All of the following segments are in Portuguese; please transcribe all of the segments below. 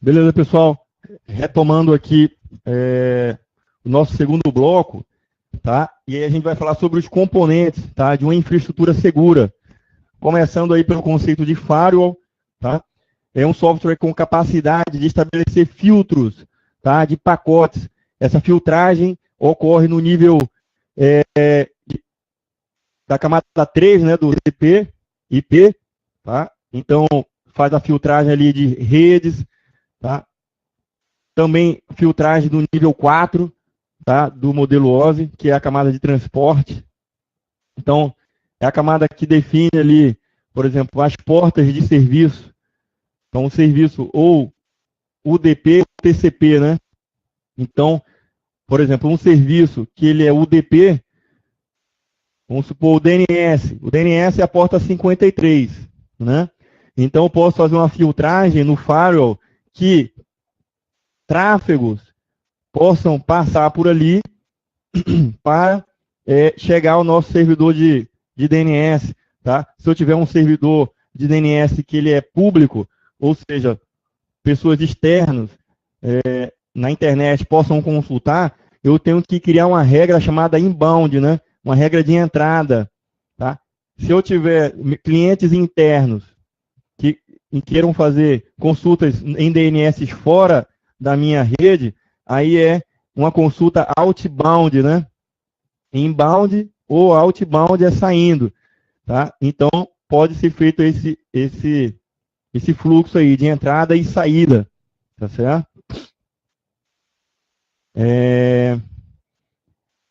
Beleza, pessoal? Retomando aqui o nosso segundo bloco, tá? E aí a gente vai falar sobre os componentes, tá? De uma infraestrutura segura. Começando aí pelo conceito de firewall, tá? É um software com capacidade de estabelecer filtros, tá? De pacotes. Essa filtragem ocorre no nível da camada 3, né? Do TCP, IP, tá? Então, faz a filtragem ali de redes, tá? Também filtragem do nível 4, tá? Do modelo OSI, que é a camada de transporte. Então, é a camada que define ali, por exemplo, as portas de serviço. Então, o serviço ou UDP ou TCP, né? Então, por exemplo, um serviço que ele é UDP, vamos supor o DNS. O DNS é a porta 53, né? Então, eu posso fazer uma filtragem no firewall que tráfegos possam passar por ali para chegar ao nosso servidor de DNS. Tá? Se eu tiver um servidor de DNS que ele é público, ou seja, pessoas externas na internet possam consultar, eu tenho que criar uma regra chamada inbound, né? Uma regra de entrada. Tá? Se eu tiver clientes internos que queiram fazer consultas em DNS fora da minha rede, aí é uma consulta outbound, né? Inbound ou outbound é saindo, tá? Então, pode ser feito esse fluxo aí de entrada e saída, tá certo?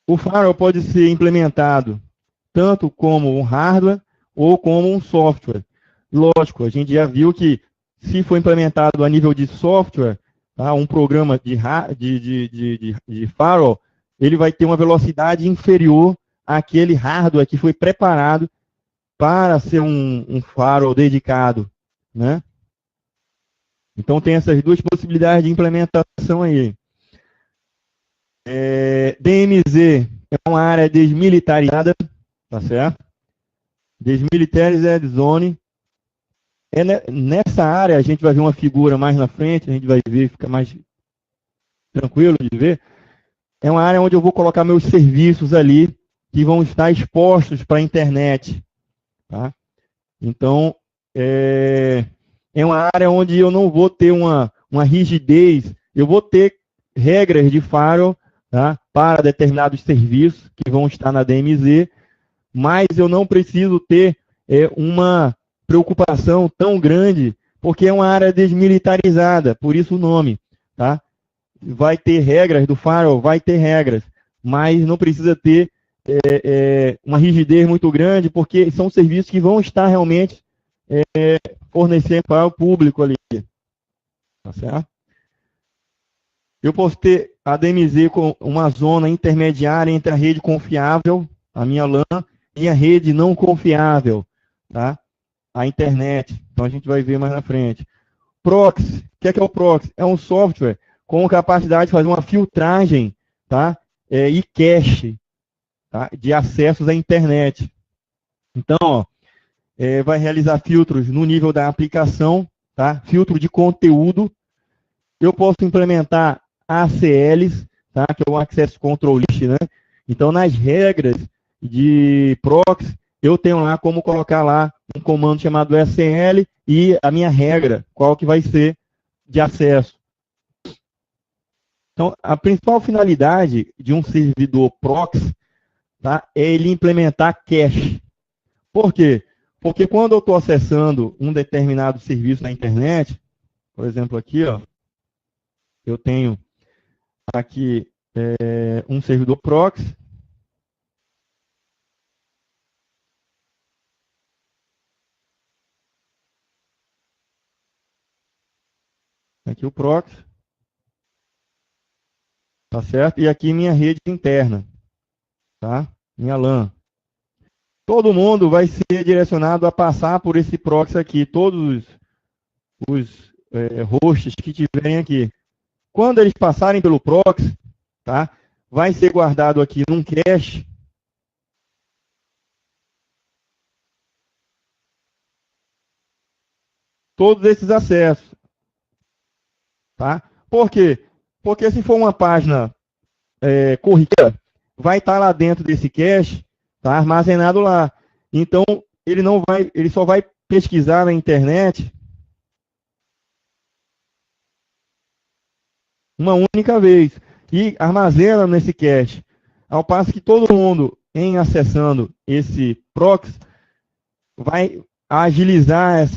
O firewall pode ser implementado tanto como um hardware ou como um software. Lógico, a gente já viu que se for implementado a nível de software, tá, um programa de firewall, ele vai ter uma velocidade inferior àquele hardware que foi preparado para ser um firewall dedicado, né? Então tem essas duas possibilidades de implementação aí. DMZ é uma área desmilitarizada, tá certo? Desmilitarized Zone. Nessa área, a gente vai ver uma figura mais na frente, a gente vai ver, fica mais tranquilo de ver. É uma área onde eu vou colocar meus serviços ali, que vão estar expostos para a internet. Tá? Então, é uma área onde eu não vou ter uma rigidez, eu vou ter regras de firewall, tá? Para determinados serviços que vão estar na DMZ, mas eu não preciso ter uma preocupação tão grande, porque é uma área desmilitarizada, por isso o nome. Tá? Vai ter regras do firewall, vai ter regras, mas não precisa ter uma rigidez muito grande, porque são serviços que vão estar realmente fornecendo para o público ali. Tá certo? Eu posso ter a DMZ com uma zona intermediária entre a rede confiável, a minha LAN, e a rede não confiável, tá? A internet. Então a gente vai ver mais na frente. Proxy. O que é o Proxy? É um software com capacidade de fazer uma filtragem, tá? E cache, tá? De acessos à internet. Então, ó, vai realizar filtros no nível da aplicação, tá? Filtro de conteúdo. Eu posso implementar ACLs, tá? Que é o Access Control List, né? Então, nas regras de proxy, eu tenho lá como colocar lá um comando chamado ACL e a minha regra, qual que vai ser de acesso. Então, a principal finalidade de um servidor proxy, tá? É ele implementar cache. Por quê? Porque quando eu estou acessando um determinado serviço na internet, por exemplo aqui, ó, eu tenho aqui um servidor proxy. Aqui o proxy, tá certo? E aqui minha rede interna, tá? Minha LAN. Todo mundo vai ser direcionado a passar por esse proxy aqui, todos os hosts que tiverem aqui. Quando eles passarem pelo proxy, tá? Vai ser guardado aqui num cache todos esses acessos. Tá? Por quê? Porque se for uma página corriqueira, vai estar lá dentro desse cache, tá armazenado lá. Então, ele só vai pesquisar na internet uma única vez e armazena nesse cache. Ao passo que todo mundo, em acessando esse proxy, vai agilizar esses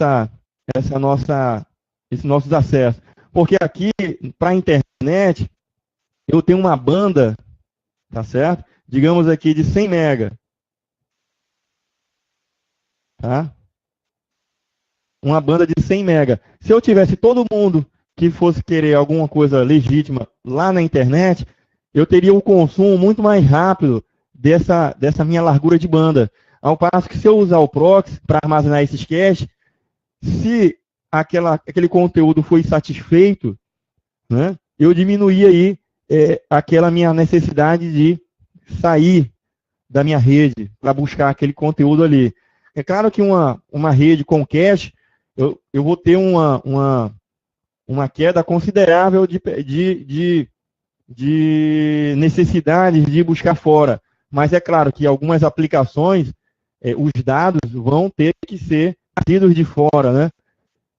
nossos acessos. Porque aqui, para a internet, eu tenho uma banda, tá certo? Digamos aqui de 100 mega. Tá? Uma banda de 100 mega. Se eu tivesse todo mundo que fosse querer alguma coisa legítima lá na internet, eu teria um consumo muito mais rápido dessa minha largura de banda. Ao passo que se eu usar o proxy para armazenar esses caches, se aquele conteúdo foi satisfeito, né, eu diminuí aí aquela minha necessidade de sair da minha rede para buscar aquele conteúdo ali. É claro que uma rede com cache, eu vou ter uma queda considerável de necessidade de buscar fora. Mas é claro que algumas aplicações, os dados vão ter que ser trazidos de fora, né?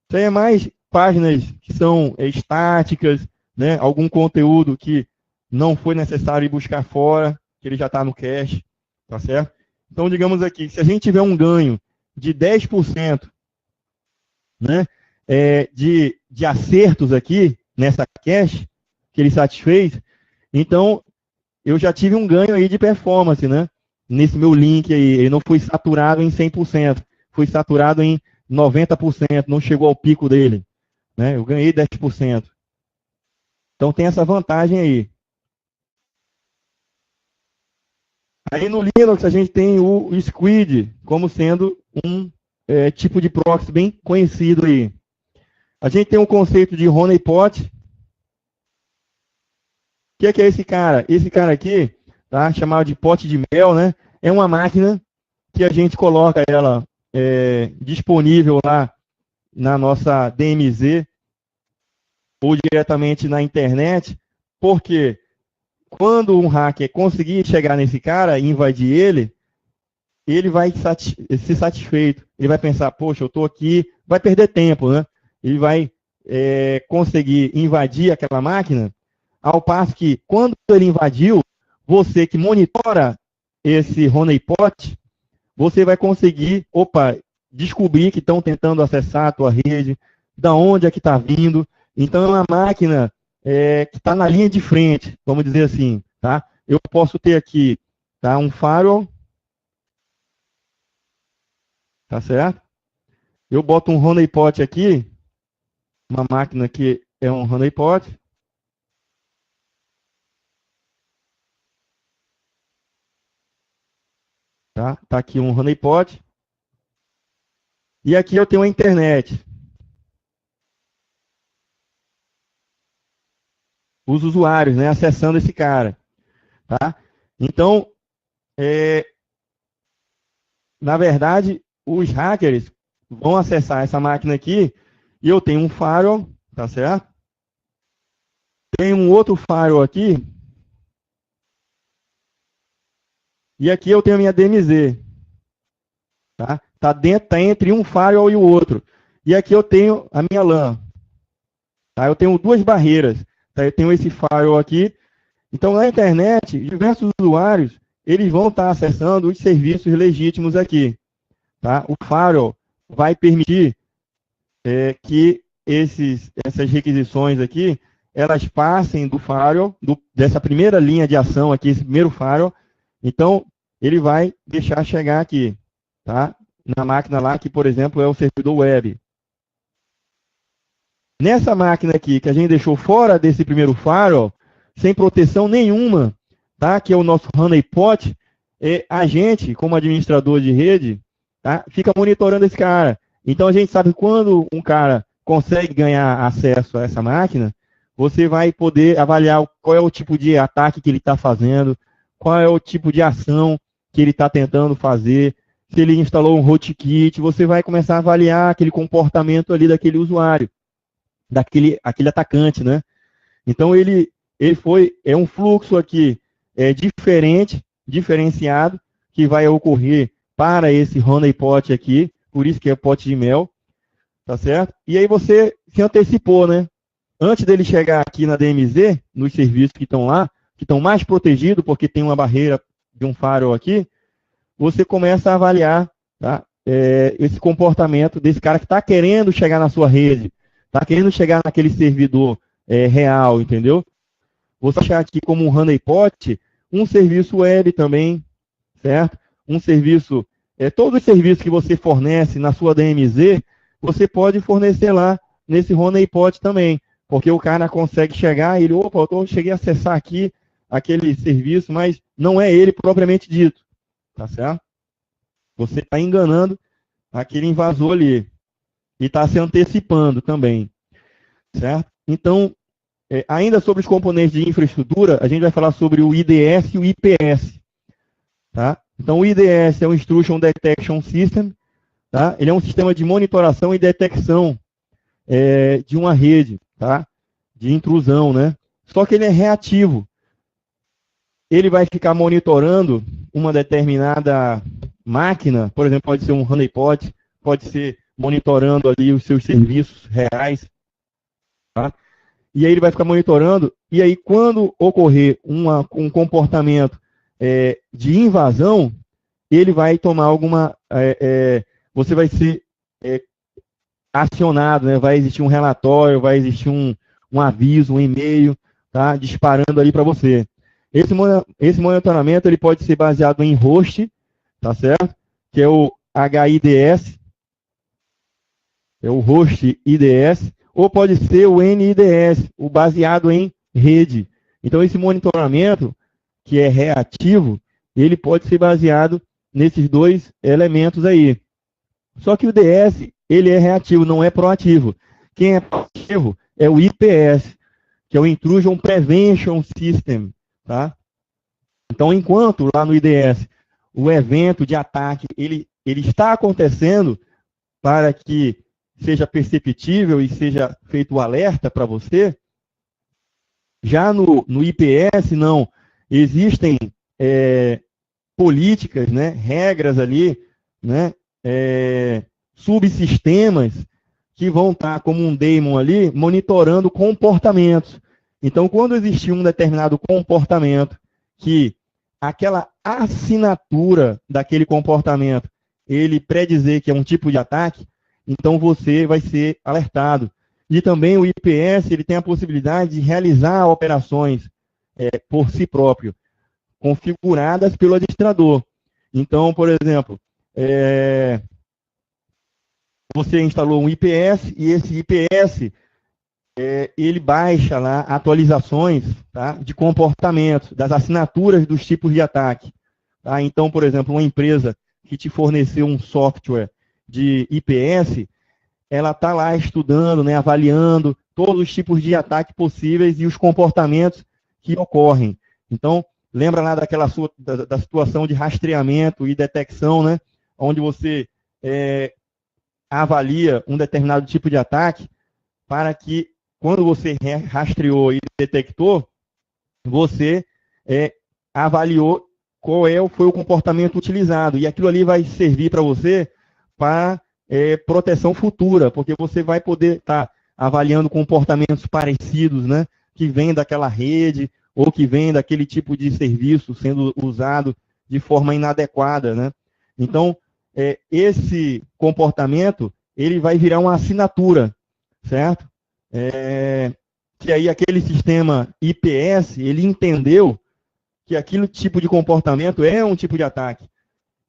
Isso aí é mais páginas que são estáticas, né? Algum conteúdo que não foi necessário ir buscar fora, que ele já está no cache, tá certo? Então, digamos aqui, se a gente tiver um ganho de 10%, né, de acertos aqui, nessa cache, que ele satisfez, então, eu já tive um ganho aí de performance, né? Nesse meu link aí, ele não foi saturado em 100%, foi saturado em 90%, não chegou ao pico dele, né? Eu ganhei 10%. Então, tem essa vantagem aí. Aí no Linux a gente tem o Squid como sendo um tipo de proxy bem conhecido aí. A gente tem um conceito de honeypot. O que é esse cara? Esse cara aqui, tá, chamado de pote de mel, né? É uma máquina que a gente coloca ela disponível lá na nossa DMZ ou diretamente na internet, porque quando um hacker conseguir chegar nesse cara e invadir ele vai ser satisfeito. Ele vai pensar, poxa, eu estou aqui, vai perder tempo, né? Ele vai conseguir invadir aquela máquina, ao passo que, quando ele invadiu, você que monitora esse honeypot, você vai conseguir, descobrir que estão tentando acessar a tua rede, da onde é que está vindo. Então, é uma máquina que está na linha de frente, vamos dizer assim, tá? Eu posso ter aqui, tá, um firewall, tá certo? Eu boto um honeypot aqui, uma máquina que é um honeypot. Tá aqui um honeypot. E aqui eu tenho a internet. Os usuários, né, acessando esse cara. Tá? Então, na verdade, os hackers vão acessar essa máquina aqui e eu tenho um firewall, tá certo? Tem um outro firewall aqui. E aqui eu tenho a minha DMZ. Tá entre um firewall e o outro. E aqui eu tenho a minha LAN. Tá? Eu tenho duas barreiras. Tá? Eu tenho esse firewall aqui. Então, na internet, diversos usuários, eles vão estar acessando os serviços legítimos aqui. Tá? O firewall vai permitir que essas requisições aqui, elas passem do firewall, dessa primeira linha de ação aqui, esse primeiro firewall. Então, ele vai deixar chegar aqui, tá? Na máquina lá, que, por exemplo, é o servidor web. Nessa máquina aqui, que a gente deixou fora desse primeiro firewall, sem proteção nenhuma, tá? Que é o nosso honeypot, a gente, como administrador de rede, tá? Fica monitorando esse cara. Então, a gente sabe que quando um cara consegue ganhar acesso a essa máquina, você vai poder avaliar qual é o tipo de ataque que ele está fazendo, qual é o tipo de ação que ele está tentando fazer, se ele instalou um rootkit, você vai começar a avaliar aquele comportamento ali daquele usuário. aquele atacante, né? Então, é um fluxo aqui diferenciado, que vai ocorrer para esse honeypot aqui, por isso que é pote de mel, tá certo? E aí você se antecipou, né? Antes dele chegar aqui na DMZ, nos serviços que estão lá, que estão mais protegidos, porque tem uma barreira de um firewall aqui, você começa a avaliar, tá? Esse comportamento desse cara que está querendo chegar na sua rede, está querendo chegar naquele servidor real, entendeu? Você achar aqui como um honeypot, um serviço web também, certo? Um serviço, todos os serviços que você fornece na sua DMZ, você pode fornecer lá nesse honeypot também, porque o cara consegue chegar e ele, opa, eu cheguei a acessar aqui aquele serviço, mas não é ele propriamente dito, tá certo? Você está enganando aquele invasor ali e está se antecipando também, certo? Então, ainda sobre os componentes de infraestrutura, a gente vai falar sobre o IDS e o IPS, tá? Então, o IDS é o Intrusion Detection System, tá? Ele é um sistema de monitoração e detecção de uma rede, tá? De intrusão, né? Só que ele é reativo. Ele vai ficar monitorando uma determinada máquina, por exemplo, pode ser um honeypot, pode ser monitorando ali os seus serviços reais, tá? E aí ele vai ficar monitorando, e aí quando ocorrer um comportamento de invasão, ele vai tomar alguma... você vai ser acionado, né? Vai existir um relatório, vai existir um aviso, um e-mail, tá? Disparando ali para você. Esse monitoramento ele pode ser baseado em host, tá certo? Que é o HIDS, é o host IDS, ou pode ser o NIDS, o baseado em rede. Então, esse monitoramento, que é reativo, ele pode ser baseado nesses dois elementos aí. Só que o DS, ele é reativo, não é proativo. Quem é proativo é o IPS, que é o Intrusion Prevention System, tá? Então, enquanto lá no IDS, o evento de ataque, ele está acontecendo para que seja perceptível e seja feito o alerta para você, já no IPS, não. Existem políticas, né, regras ali, né, subsistemas que vão estar como um daemon ali, monitorando comportamentos. Então, quando existir um determinado comportamento que aquela assinatura daquele comportamento, ele predizer que é um tipo de ataque, então você vai ser alertado. E também o IPS, ele tem a possibilidade de realizar operações por si próprio, configuradas pelo administrador. Então, por exemplo, você instalou um IPS e esse IPS, ele baixa lá atualizações, tá, de comportamentos, das assinaturas dos tipos de ataque. Tá? Então, por exemplo, uma empresa que te forneceu um software de IPS, ela está lá estudando, né, avaliando todos os tipos de ataque possíveis e os comportamentos que ocorrem. Então, lembra lá da situação de rastreamento e detecção, né, onde você avalia um determinado tipo de ataque para que, quando você rastreou e detectou, você avaliou qual foi o comportamento utilizado. E aquilo ali vai servir para você para proteção futura, porque você vai poder estar avaliando comportamentos parecidos, né, que vêm daquela rede ou que vêm daquele tipo de serviço sendo usado de forma inadequada, né? Então, esse comportamento, ele vai virar uma assinatura, certo? Que aí aquele sistema IPS, ele entendeu que aquele tipo de comportamento é um tipo de ataque.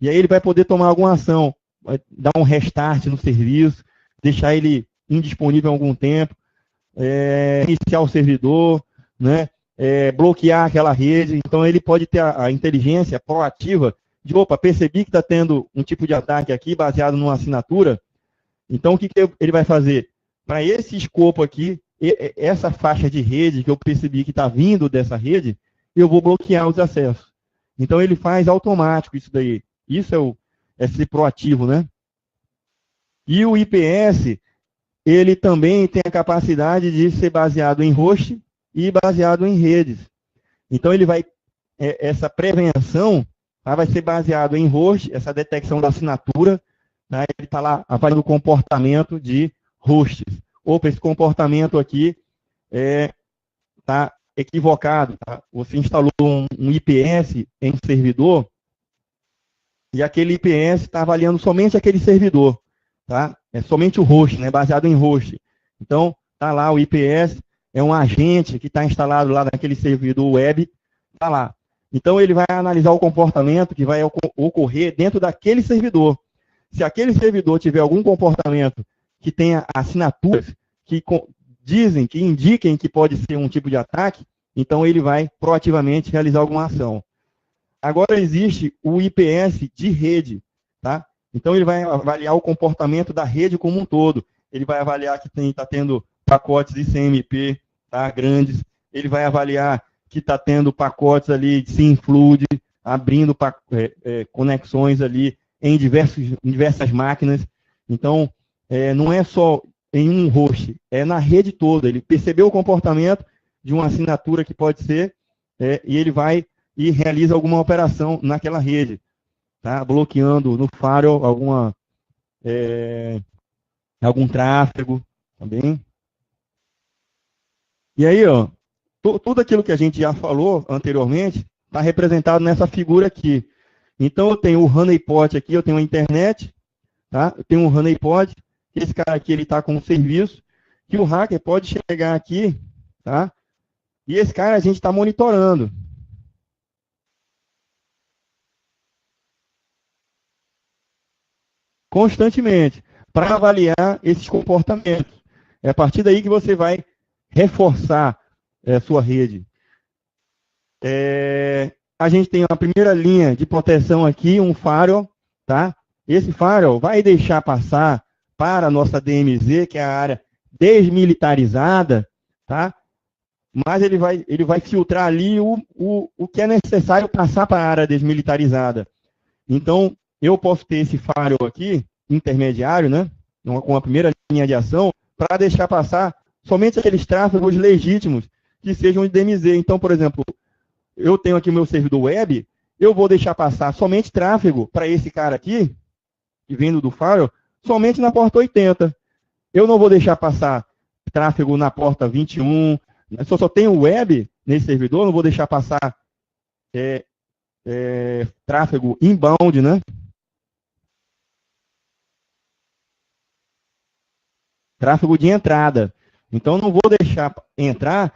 E aí ele vai poder tomar alguma ação, vai dar um restart no serviço, deixar ele indisponível algum tempo, iniciar o servidor, né, bloquear aquela rede. Então ele pode ter a inteligência proativa de, opa, percebi que está tendo um tipo de ataque aqui baseado numa assinatura. Então o que ele vai fazer? Para esse escopo aqui, essa faixa de rede que eu percebi que está vindo dessa rede, eu vou bloquear os acessos. Então ele faz automático isso daí. Isso é ser proativo, né? E o IPS, ele também tem a capacidade de ser baseado em host e baseado em redes. Então, ele vai, essa prevenção, tá, vai ser baseado em host, essa detecção da assinatura, tá, ele está lá avaliando o comportamento de hosts. Opa, esse comportamento aqui está equivocado. Tá? Você instalou um IPS em um servidor e aquele IPS está avaliando somente aquele servidor. Tá? É somente o host, né, baseado em host. Então, está lá o IPS, é um agente que está instalado lá naquele servidor web, está lá. Então, ele vai analisar o comportamento que vai ocorrer dentro daquele servidor. Se aquele servidor tiver algum comportamento que tenha assinaturas que dizem, que indiquem que pode ser um tipo de ataque, então ele vai proativamente realizar alguma ação. Agora existe o IPS de rede, tá? Então ele vai avaliar o comportamento da rede como um todo. Ele vai avaliar que está tendo pacotes ICMP, tá, grandes. Ele vai avaliar que está tendo pacotes ali de SymFlood, abrindo conexões ali em diversas máquinas. Então, não é só em um host, é na rede toda. Ele percebeu o comportamento de uma assinatura que pode ser, e ele vai e realiza alguma operação naquela rede, tá? Bloqueando no firewall algum tráfego, tá bem? E aí, ó, tudo aquilo que a gente já falou anteriormente está representado nessa figura aqui. Então, eu tenho o honeypot aqui, eu tenho a internet, tá? Eu tenho um honeypot, esse cara aqui ele está com um serviço, que o hacker pode chegar aqui, tá? E esse cara a gente está monitorando. Constantemente, para avaliar esses comportamentos. É a partir daí que você vai reforçar a sua rede. A gente tem a primeira linha de proteção aqui, um firewall, tá? Esse firewall vai deixar passar para a nossa DMZ, que é a área desmilitarizada, tá? Mas ele vai filtrar ali o que é necessário passar para a área desmilitarizada. Então, eu posso ter esse firewall aqui, intermediário, né? Com a primeira linha de ação, para deixar passar somente aqueles tráfegos legítimos que sejam de DMZ. Então, por exemplo, eu tenho aqui o meu servidor web, eu vou deixar passar somente tráfego para esse cara aqui, que vindo do firewall, somente na porta 80. Eu não vou deixar passar tráfego na porta 21. Se eu só tenho web nesse servidor, não vou deixar passar tráfego inbound, né? Tráfego de entrada. Então, não vou deixar entrar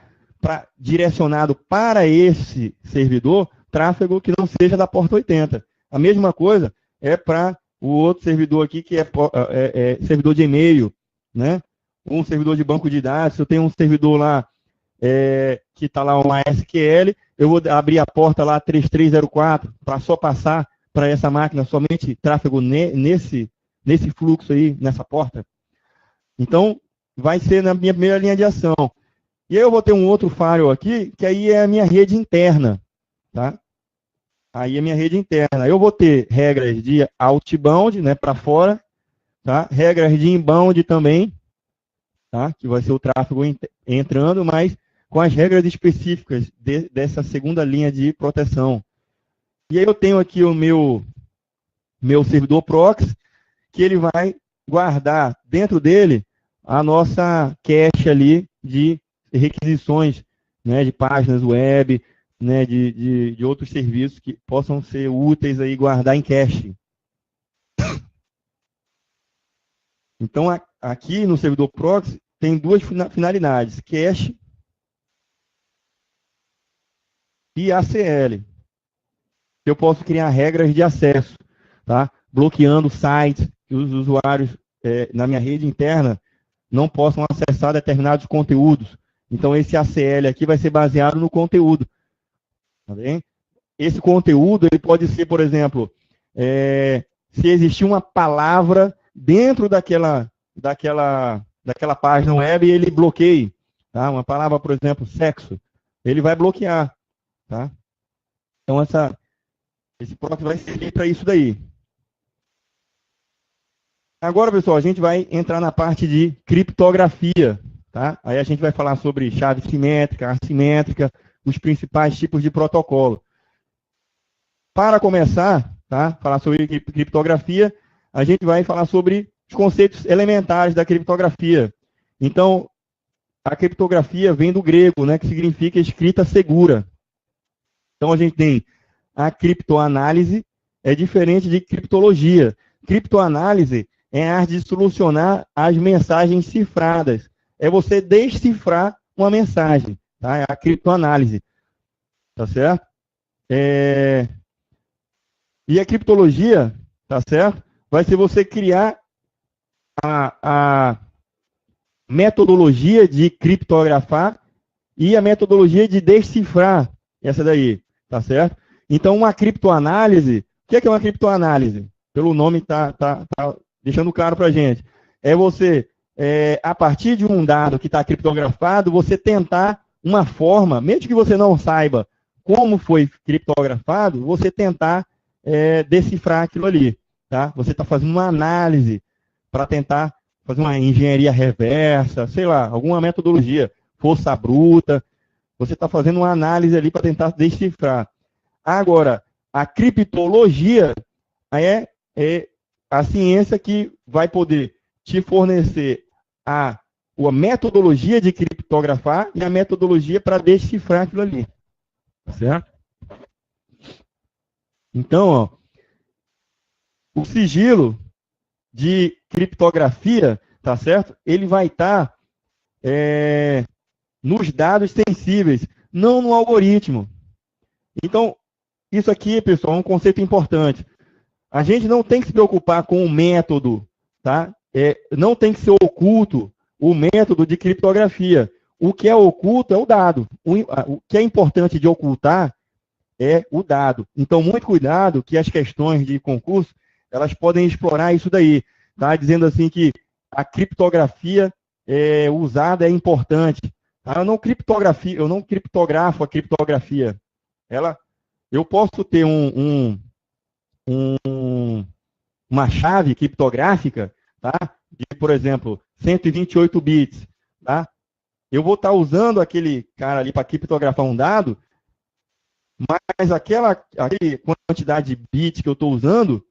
direcionado para esse servidor tráfego que não seja da porta 80. A mesma coisa é para o outro servidor aqui, que é servidor de e-mail, né? Um servidor de banco de dados. Se eu tenho um servidor lá que está lá um MySQL, eu vou abrir a porta lá 3304 para só passar para essa máquina somente tráfego nesse fluxo aí, nessa porta. Então, vai ser na minha primeira linha de ação. E aí eu vou ter um outro firewall aqui, que aí é a minha rede interna, tá? Aí é a minha rede interna. Eu vou ter regras de outbound, né, para fora, tá? Regras de inbound também, tá? Que vai ser o tráfego entrando, mas com as regras específicas dessa segunda linha de proteção. E aí eu tenho aqui o meu servidor proxy, que ele vai guardar dentro dele a nossa cache ali de requisições, né, de páginas web, né, de outros serviços que possam ser úteis aí guardar em cache. Então, aqui no servidor proxy tem duas finalidades, cache e ACL. Eu posso criar regras de acesso, tá? Bloqueando sites que os usuários na minha rede interna não possam acessar determinados conteúdos. Então, esse ACL aqui vai ser baseado no conteúdo. Tá bem? Esse conteúdo ele pode ser, por exemplo, se existir uma palavra dentro daquela página web, ele bloqueia. Tá? Uma palavra, por exemplo, sexo, ele vai bloquear. Tá? Então, esse proxy vai servir para isso daí. Agora, pessoal, a gente vai entrar na parte de criptografia, tá? Aí a gente vai falar sobre chave simétrica, assimétrica, os principais tipos de protocolo. Para começar, tá? Falar sobre criptografia, a gente vai falar sobre os conceitos elementares da criptografia. Então, a criptografia vem do grego, né, que significa escrita segura. Então, a gente tem a criptoanálise, é diferente de criptologia. Criptoanálise é a arte de solucionar as mensagens cifradas. É você decifrar uma mensagem, tá? É a criptoanálise, tá certo? E a criptologia, tá certo? Vai ser você criar a metodologia de criptografar e a metodologia de decifrar essa daí, tá certo? Então, uma criptoanálise, o que é uma criptoanálise? Pelo nome tá deixando claro para a gente. É você, a partir de um dado que está criptografado, você tentar uma forma, mesmo que você não saiba como foi criptografado, você tentar decifrar aquilo ali, tá? Você está fazendo uma análise para tentar fazer uma engenharia reversa, sei lá, alguma metodologia, força bruta, você está fazendo uma análise ali para tentar decifrar. Agora, a criptologia é a ciência que vai poder te fornecer a metodologia de criptografar e a metodologia para decifrar aquilo ali. Certo? Então, ó, o sigilo de criptografia, tá certo? Ele vai estar nos dados sensíveis, não no algoritmo. Então, isso aqui, pessoal, é um conceito importante. A gente não tem que se preocupar com o método, tá? Não tem que ser oculto o método de criptografia. O que é oculto é o dado. O que é importante de ocultar é o dado. Então, muito cuidado que as questões de concurso, elas podem explorar isso daí, tá? Dizendo assim que a criptografia usada é importante. Tá? Eu não criptografo a criptografia. Eu posso ter uma chave criptográfica, tá? De, por exemplo, 128 bits, tá? Eu vou estar usando aquele cara ali para criptografar um dado, mas aquela quantidade de bits que eu estou usando,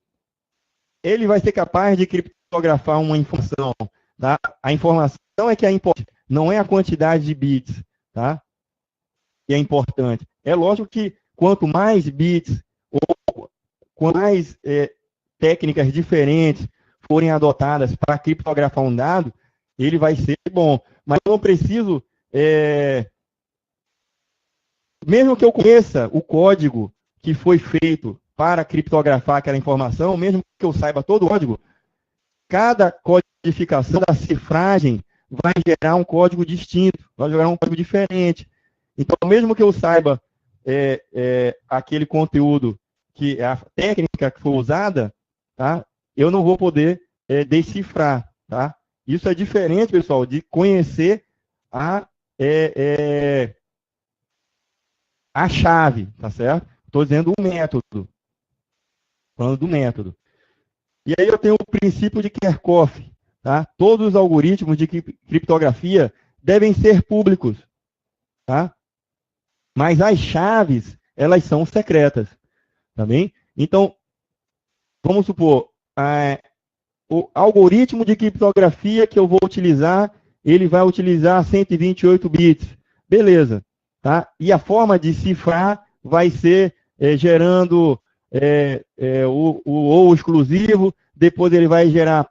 ele vai ser capaz de criptografar uma informação, tá? A informação é que é importante, não é a quantidade de bits, tá? Que é importante. É lógico que quanto mais bits ou quanto mais técnicas diferentes forem adotadas para criptografar um dado, ele vai ser bom. Mas eu não preciso, mesmo que eu conheça o código que foi feito para criptografar aquela informação, mesmo que eu saiba todo o código, cada codificação da cifragem vai gerar um código distinto, vai gerar um código diferente. Então, mesmo que eu saiba aquele conteúdo, que a técnica que foi usada, tá? Eu não vou poder decifrar, tá? Isso é diferente, pessoal, de conhecer a chave, tá certo? Estou dizendo o método. Falando do método. E aí eu tenho o princípio de Kerckhoff, tá? Todos os algoritmos de criptografia devem ser públicos, tá? Mas as chaves, elas são secretas, tá bem? Então, vamos supor, o algoritmo de criptografia que eu vou utilizar, ele vai utilizar 128 bits. Beleza, tá? E a forma de cifrar vai ser gerando o exclusivo, depois ele vai gerar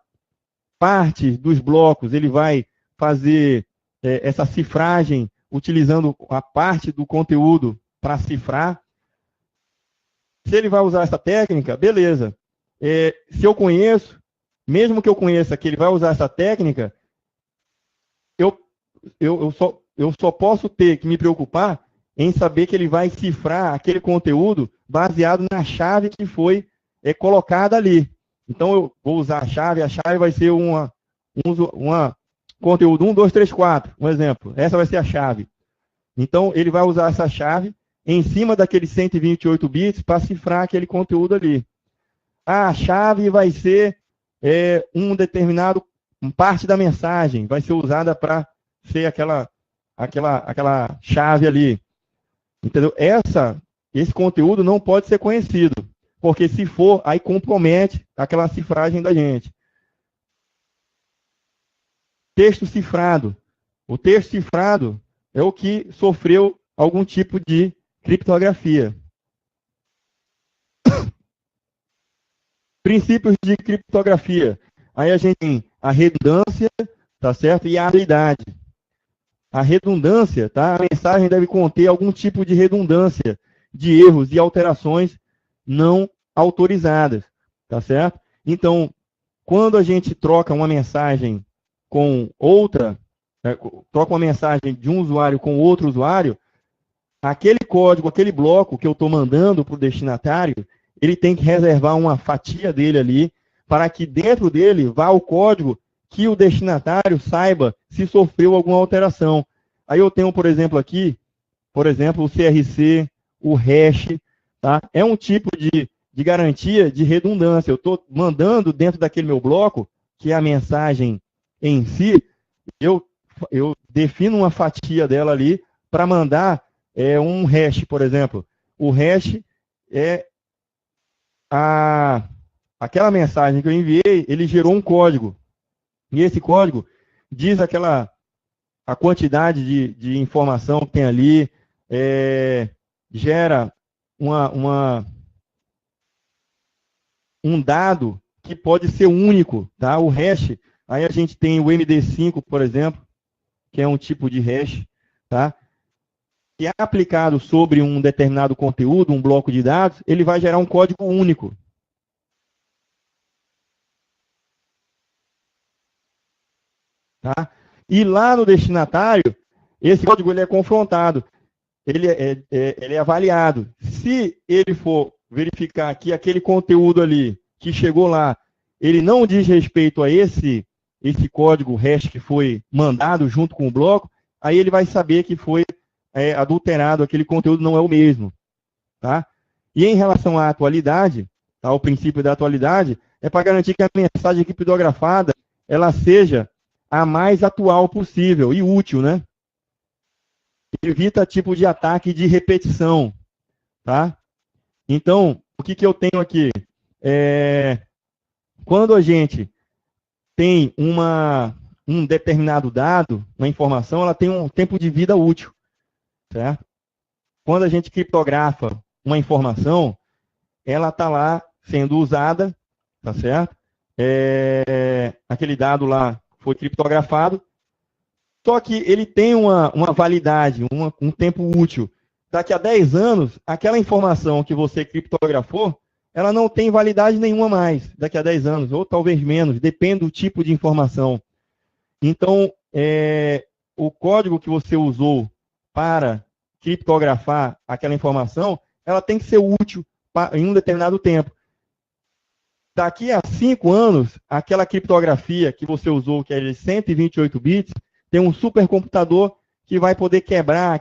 parte dos blocos, ele vai fazer essa cifragem utilizando a parte do conteúdo para cifrar. Se ele vai usar essa técnica, beleza. Se eu conheço, mesmo que eu conheça que ele vai usar essa técnica, eu só posso ter que me preocupar em saber que ele vai cifrar aquele conteúdo baseado na chave que foi colocada ali. Então, eu vou usar a chave vai ser uma conteúdo 1, 2, 3, 4, um exemplo. Essa vai ser a chave. Então, ele vai usar essa chave em cima daqueles 128 bits para cifrar aquele conteúdo ali. A chave vai ser um determinado parte da mensagem vai ser usada para ser aquela chave ali. Entendeu? Esse conteúdo não pode ser conhecido, porque se for, aí compromete aquela cifragem da gente. Texto cifrado. O texto cifrado é o que sofreu algum tipo de criptografia. Princípios de criptografia. Aí a gente tem a redundância, tá certo? E a habilidade. A redundância, tá? A mensagem deve conter algum tipo de redundância, de erros e alterações não autorizadas, tá certo? Então, quando a gente troca uma mensagem com outra, troca uma mensagem de um usuário com outro usuário, aquele código, aquele bloco que eu estou mandando para o destinatário, ele tem que reservar uma fatia dele ali, para que dentro dele vá o código que o destinatário saiba se sofreu alguma alteração. Aí eu tenho, por exemplo, aqui, o CRC, o hash, tá? É um tipo de garantia de redundância. Eu estou mandando dentro daquele meu bloco, que é a mensagem em si, eu defino uma fatia dela ali para mandar um hash, por exemplo. O hash é aquela mensagem que eu enviei, ele gerou um código. E esse código diz a quantidade de informação que tem ali, gera um dado que pode ser único, tá? O hash, aí a gente tem o MD5, por exemplo, que é um tipo de hash, tá? Que é aplicado sobre um determinado conteúdo, um bloco de dados, ele vai gerar um código único. Tá? E lá no destinatário, esse código ele é confrontado, ele é avaliado. Se ele for verificar que aquele conteúdo ali que chegou lá, ele não diz respeito a esse código hash que foi mandado junto com o bloco, aí ele vai saber que foi adulterado, aquele conteúdo não é o mesmo. Tá? E em relação à atualidade, tá, o princípio da atualidade, é para garantir que a mensagem criptografada ela seja a mais atual possível e útil, né? Evita tipo de ataque de repetição, tá? Então, o que eu tenho aqui? Quando a gente tem um determinado dado, uma informação, ela tem um tempo de vida útil, certo? Quando a gente criptografa uma informação, ela está lá sendo usada, tá certo? Aquele dado lá foi criptografado, só que ele tem uma validade, um tempo útil. Daqui a 10 anos, aquela informação que você criptografou, ela não tem validade nenhuma mais, daqui a 10 anos, ou talvez menos, depende do tipo de informação. Então, o código que você usou para criptografar aquela informação, ela tem que ser útil em um determinado tempo. Daqui a 5 anos, aquela criptografia que você usou, que é de 128 bits, tem um supercomputador que vai poder quebrar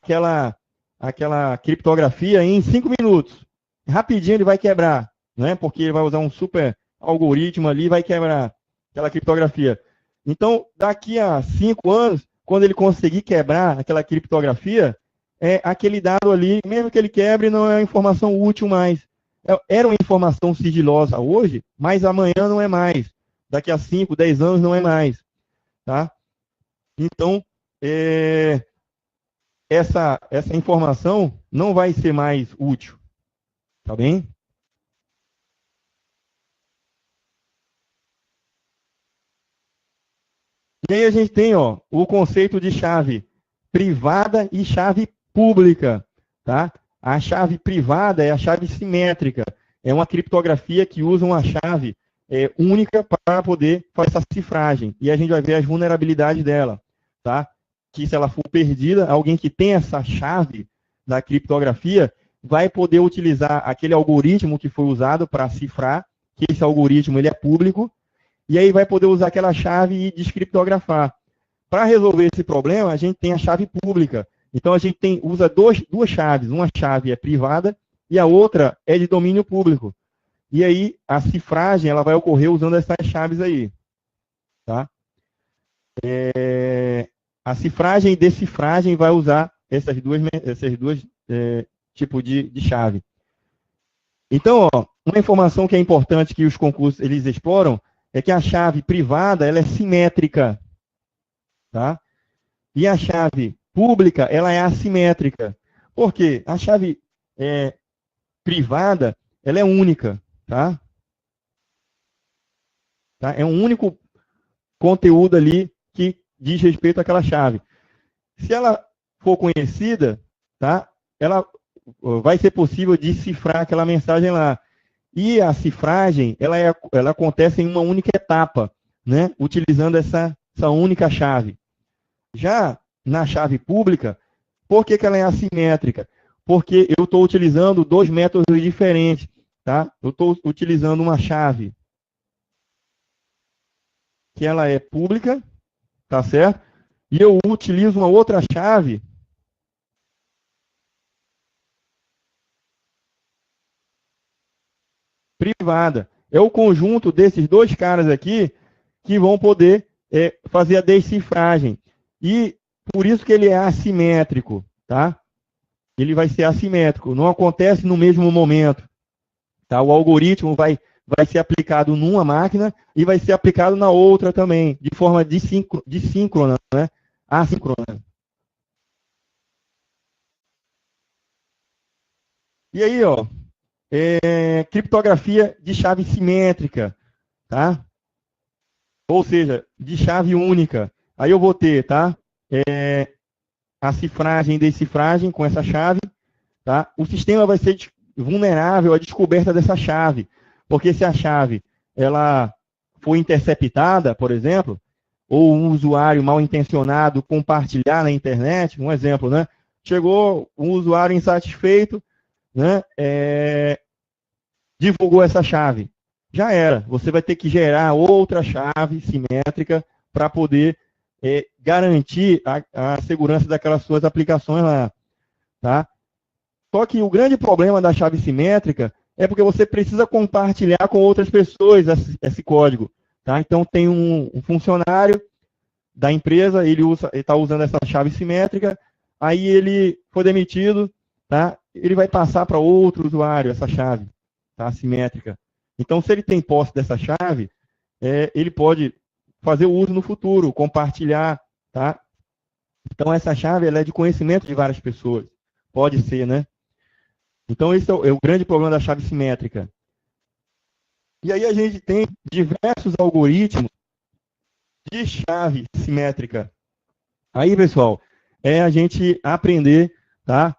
aquela criptografia em 5 minutos. Rapidinho ele vai quebrar, né? Porque ele vai usar um super algoritmo ali e vai quebrar aquela criptografia. Então, daqui a 5 anos, quando ele conseguir quebrar aquela criptografia, aquele dado ali, mesmo que ele quebre, não é uma informação útil mais. Era uma informação sigilosa hoje, mas amanhã não é mais. Daqui a 5, 10 anos não é mais. Tá? Então, essa informação não vai ser mais útil. Tá bem? E aí a gente tem o conceito de chave privada e chave pública. Tá? A chave privada é a chave simétrica. É uma criptografia que usa uma chave única para poder fazer essa cifragem. E a gente vai ver as vulnerabilidades dela. Tá? Que se ela for perdida, alguém que tem essa chave da criptografia vai poder utilizar aquele algoritmo que foi usado para cifrar, que esse algoritmo ele é público, e aí vai poder usar aquela chave e descriptografar. Para resolver esse problema, a gente tem a chave pública. Então, a gente usa duas chaves. Uma chave é privada e a outra é de domínio público. E aí a cifragem ela vai ocorrer usando essas chaves aí, tá? A cifragem e decifragem vai usar essas duas tipos de chave. Então, ó, uma informação que é importante que os concursos eles exploram é que a chave privada ela é simétrica, tá? E a chave pública ela é assimétrica. Por quê? A chave privada ela é única, tá? É um único conteúdo ali que diz respeito àquela chave. Se ela for conhecida, tá? Ela vai ser possível decifrar aquela mensagem lá. E a cifragem, ela acontece em uma única etapa, né? Utilizando essa única chave. Já na chave pública, por que ela é assimétrica? Porque eu estou utilizando dois métodos diferentes, tá? Eu estou utilizando uma chave que ela é pública, tá certo? E eu utilizo uma outra chave privada. É o conjunto desses dois caras aqui que vão poder fazer a decifragem. E por isso que ele é assimétrico, tá? Ele vai ser assimétrico, não acontece no mesmo momento. Tá? O algoritmo vai ser aplicado numa máquina e vai ser aplicado na outra também, de forma dissíncrona, né? Assíncrona. E aí, ó, criptografia de chave simétrica, tá? Ou seja, de chave única. Aí eu vou ter, tá? A cifragem e decifragem com essa chave, tá? O sistema vai ser vulnerável à descoberta dessa chave, porque se a chave ela for interceptada, por exemplo, ou um usuário mal intencionado compartilhar na internet, um exemplo, né? Chegou um usuário insatisfeito, né? Divulgou essa chave. Já era. Você vai ter que gerar outra chave simétrica para poder garantir a segurança daquelas suas aplicações lá, tá? Só que o grande problema da chave simétrica é porque você precisa compartilhar com outras pessoas esse código, tá? Então tem um funcionário da empresa, ele está usando essa chave simétrica, aí ele foi demitido, tá? Ele vai passar para outro usuário essa chave, tá? Simétrica. Então, se ele tem posse dessa chave, ele pode fazer o uso no futuro, compartilhar, tá? Então, essa chave ela é de conhecimento de várias pessoas. Pode ser, né? Então, esse é o grande problema da chave simétrica. E aí a gente tem diversos algoritmos de chave simétrica. Aí, pessoal, a gente aprender, tá?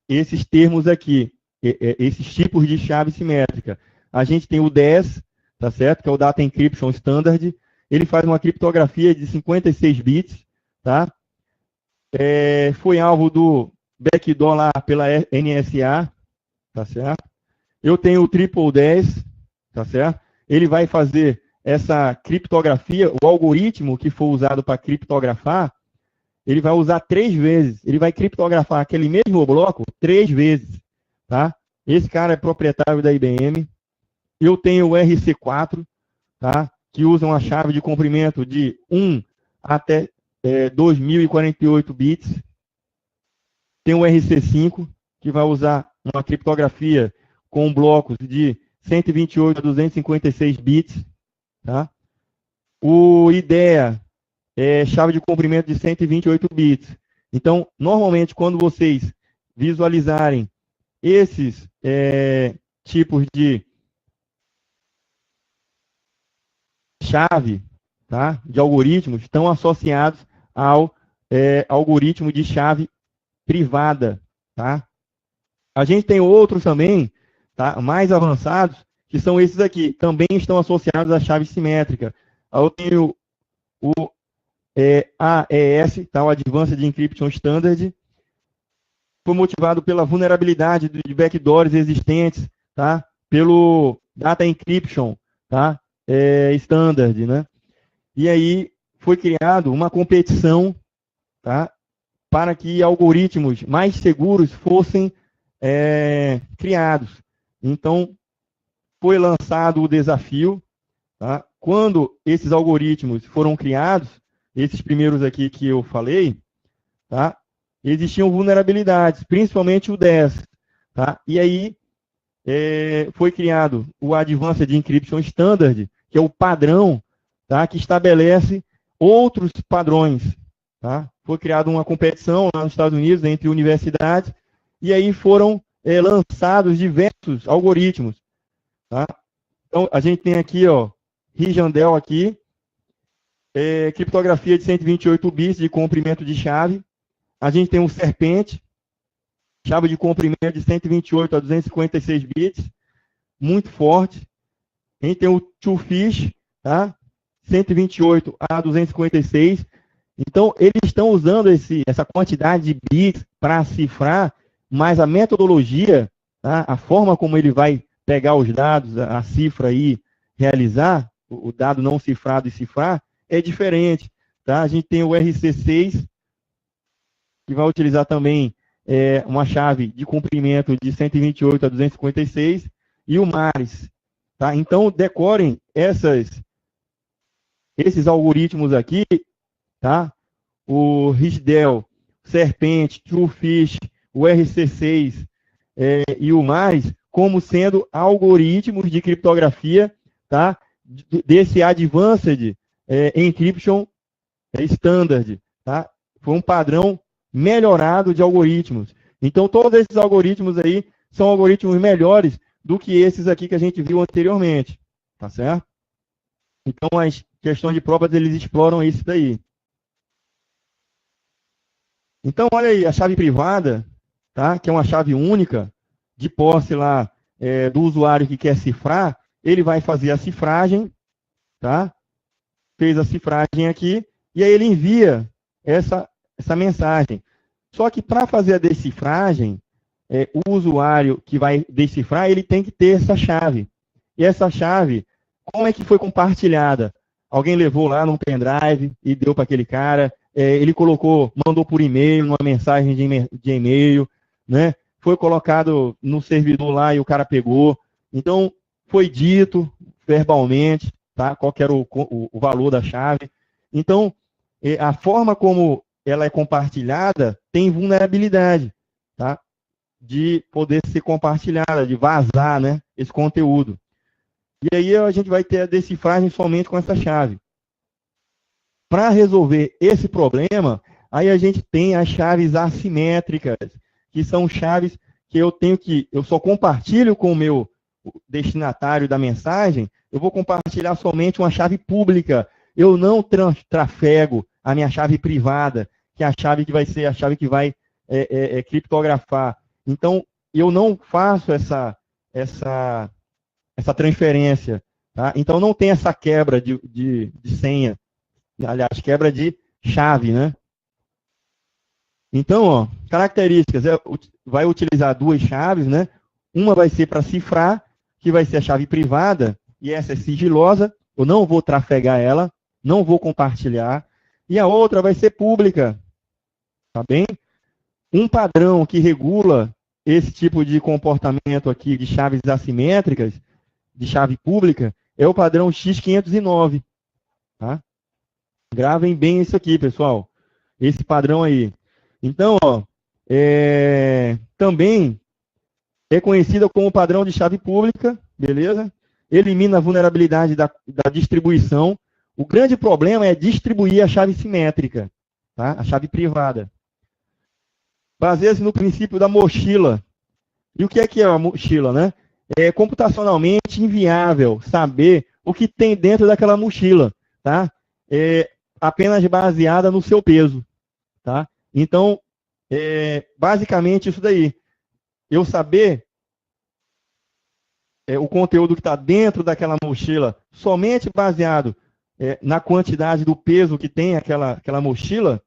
Esses termos aqui, esses tipos de chave simétrica. A gente tem o DES, tá certo? Que é o Data Encryption Standard. Ele faz uma criptografia de 56 bits, tá? Foi alvo do backdoor lá pela NSA, tá certo? Eu tenho o Triple 10, tá certo? Ele vai fazer essa criptografia, o algoritmo que for usado para criptografar, ele vai usar 3 vezes. Ele vai criptografar aquele mesmo bloco 3 vezes, tá? Esse cara é proprietário da IBM. Eu tenho o RC4, tá? Que usa uma chave de comprimento de 1 até 2048 bits. Tem o RC5, que vai usar uma criptografia com blocos de 128 a 256 bits. Tá? O IDEA é chave de comprimento de 128 bits. Então, normalmente, quando vocês visualizarem esses tipos de chave, tá? De algoritmos, estão associados ao algoritmo de chave privada, tá? A gente tem outros também, tá? Mais avançados, que são esses aqui, também estão associados à chave simétrica. Eu tenho o AES, tá? O Advanced Encryption Standard, foi motivado pela vulnerabilidade de backdoors existentes, tá? Pelo Data Encryption, tá? Standard, né? E aí foi criado uma competição, tá? Para que algoritmos mais seguros fossem criados. Então, foi lançado o desafio, tá? Quando esses algoritmos foram criados, esses primeiros aqui que eu falei, tá? Existiam vulnerabilidades, principalmente o 10. Tá? E aí foi criado o Advanced Encryption Standard, que é o padrão, tá? Que estabelece outros padrões. Tá? Foi criada uma competição lá nos Estados Unidos entre universidades, e aí foram lançados diversos algoritmos. Tá? Então, a gente tem aqui, ó, Rigandel aqui, criptografia de 128 bits de comprimento de chave. A gente tem o Serpente, chave de comprimento de 128 a 256 bits, muito forte. A gente tem o Twofish, tá? 128 a 256. Então, eles estão usando essa quantidade de bits para cifrar, mas a metodologia, tá? A forma como ele vai pegar os dados, a cifra aí, realizar, o dado não cifrado e cifrar, é diferente. Tá? A gente tem o RC6, que vai utilizar também uma chave de comprimento de 128 a 256, e o MARIS. Tá? Então, decorem esses algoritmos aqui, tá? O Rigdel, Serpente, Twofish, o RC6 e o MARIS, como sendo algoritmos de criptografia, tá? Desse Advanced Encryption Standard. Tá? Foi um padrão melhorado de algoritmos. Então, todos esses algoritmos aí são algoritmos melhores do que esses aqui que a gente viu anteriormente. Tá certo? Então, as questões de provas, eles exploram isso daí. Então, olha aí, a chave privada, tá? Que é uma chave única, de posse lá do usuário que quer cifrar, ele vai fazer a cifragem, tá? Fez a cifragem aqui, e aí ele envia essa mensagem. Só que para fazer a decifragem, o usuário que vai decifrar, ele tem que ter essa chave. E essa chave, como é que foi compartilhada? Alguém levou lá num pendrive e deu para aquele cara, ele mandou por e-mail, numa mensagem de e-mail, né? Foi colocado no servidor lá e o cara pegou. Então, foi dito verbalmente, tá? Qual que era o valor da chave. Então, a forma como ela é compartilhada tem vulnerabilidade, tá? De poder ser compartilhada, de vazar, né, esse conteúdo. E aí a gente vai ter a decifragem somente com essa chave. Para resolver esse problema, aí a gente tem as chaves assimétricas, que são chaves que eu só compartilho com o meu destinatário da mensagem, eu vou compartilhar somente uma chave pública. Eu não trafego a minha chave privada, que é a chave que vai ser a chave que vai criptografar. Então, eu não faço essa transferência. Tá? Então, não tem essa quebra de senha. Aliás, quebra de chave, né? Então, ó, características. Vai utilizar duas chaves, né? Uma vai ser para cifrar, que vai ser a chave privada, e essa é sigilosa. Eu não vou trafegar ela, não vou compartilhar. E a outra vai ser pública. Tá bem? Um padrão que regula esse tipo de comportamento aqui de chaves assimétricas, de chave pública, é o padrão X509. Tá? Gravem bem isso aqui, pessoal. Esse padrão aí. Então, ó, também é conhecida como padrão de chave pública, beleza? Elimina a vulnerabilidade da distribuição. O grande problema é distribuir a chave simétrica, tá? A chave privada. Baseia-se no princípio da mochila. E o que é a mochila, né? É computacionalmente inviável saber o que tem dentro daquela mochila, tá? Apenas baseada no seu peso, tá? Então, basicamente isso daí. Eu saber o conteúdo que está dentro daquela mochila, somente baseado na quantidade do peso que tem aquela mochila,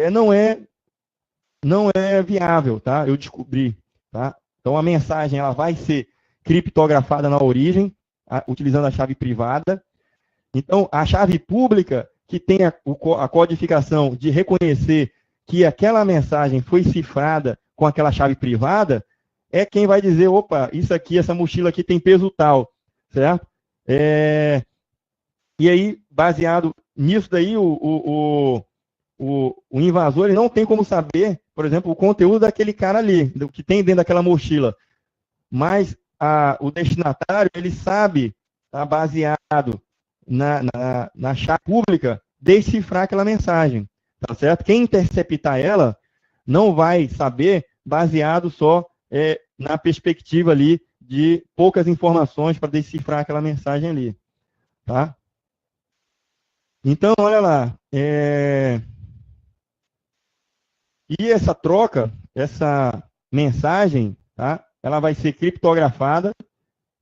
não é viável, tá? Eu descobri, tá? Então, a mensagem ela vai ser criptografada na origem, utilizando a chave privada. Então, a chave pública, que tem a codificação de reconhecer que aquela mensagem foi cifrada com aquela chave privada, é quem vai dizer, opa, isso aqui, essa mochila aqui tem peso tal. certo? E aí, baseado nisso daí, o invasor ele não tem como saber, por exemplo, o conteúdo daquele cara ali, do que tem dentro daquela mochila. Mas o destinatário, ele sabe, tá, baseado na chave pública, decifrar aquela mensagem, tá certo? Quem interceptar ela não vai saber baseado só na perspectiva ali de poucas informações para decifrar aquela mensagem ali, tá? Então, olha lá, e essa troca, essa mensagem, tá? Ela vai ser criptografada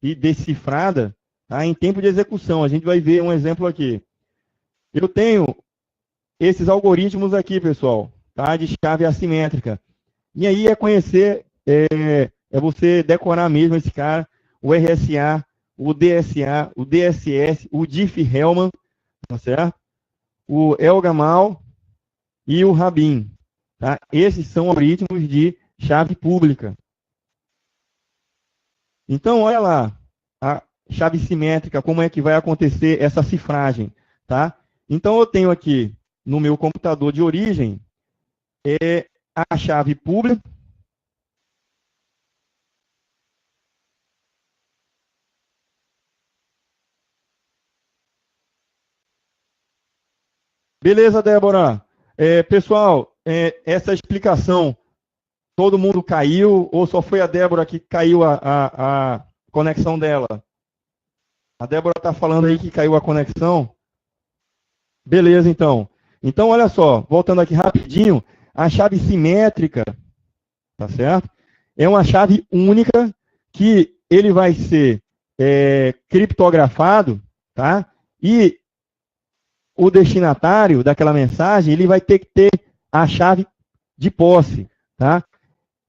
e decifrada, tá, em tempo de execução. A gente vai ver um exemplo aqui. Eu tenho esses algoritmos aqui, pessoal, tá, de chave assimétrica. E aí é conhecer, é você decorar mesmo esse cara, o RSA, o DSA, o DSS, o Diffie-Hellman, tá certo? O Elgamal e o Rabin. Tá? Esses são algoritmos de chave pública. Então, olha lá, a chave simétrica, como é que vai acontecer essa cifragem. Tá? Então, eu tenho aqui no meu computador de origem a chave pública. Beleza, Débora. Pessoal, essa explicação, todo mundo caiu ou só foi a Débora que caiu a conexão dela? A Débora está falando aí que caiu a conexão. Beleza, então. Então, olha só, voltando aqui rapidinho, a chave simétrica, tá certo? É uma chave única que ele vai ser criptografado, tá? E o destinatário daquela mensagem, ele vai ter que ter a chave de posse, tá?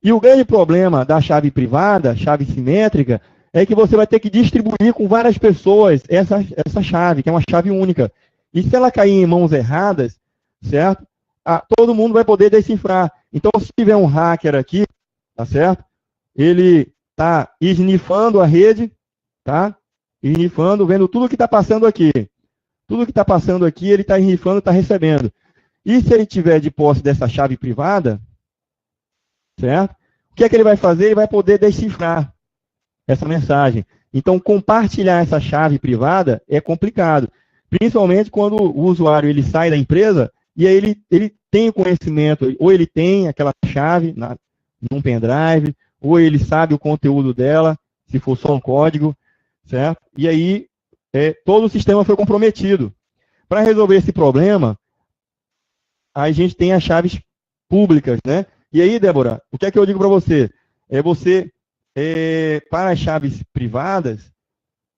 E o grande problema da chave privada, chave simétrica, é que você vai ter que distribuir com várias pessoas essa chave, que é uma chave única. E se ela cair em mãos erradas, certo? Todo mundo vai poder decifrar. Então, se tiver um hacker aqui, tá certo? Ele está esnifando a rede, tá? Esnifando, vendo tudo que está passando aqui. Tudo que está passando aqui, ele está esnifando, está recebendo. E se ele tiver de posse dessa chave privada, certo? O que é que ele vai fazer? Ele vai poder decifrar essa mensagem. Então, compartilhar essa chave privada é complicado. Principalmente quando o usuário ele sai da empresa e aí ele tem o conhecimento, ou ele tem aquela chave num pendrive, ou ele sabe o conteúdo dela, se for só um código, certo? E aí todo o sistema foi comprometido. Para resolver esse problema, a gente tem as chaves públicas, né? E aí, Débora, o que é que eu digo para você? Para as chaves privadas,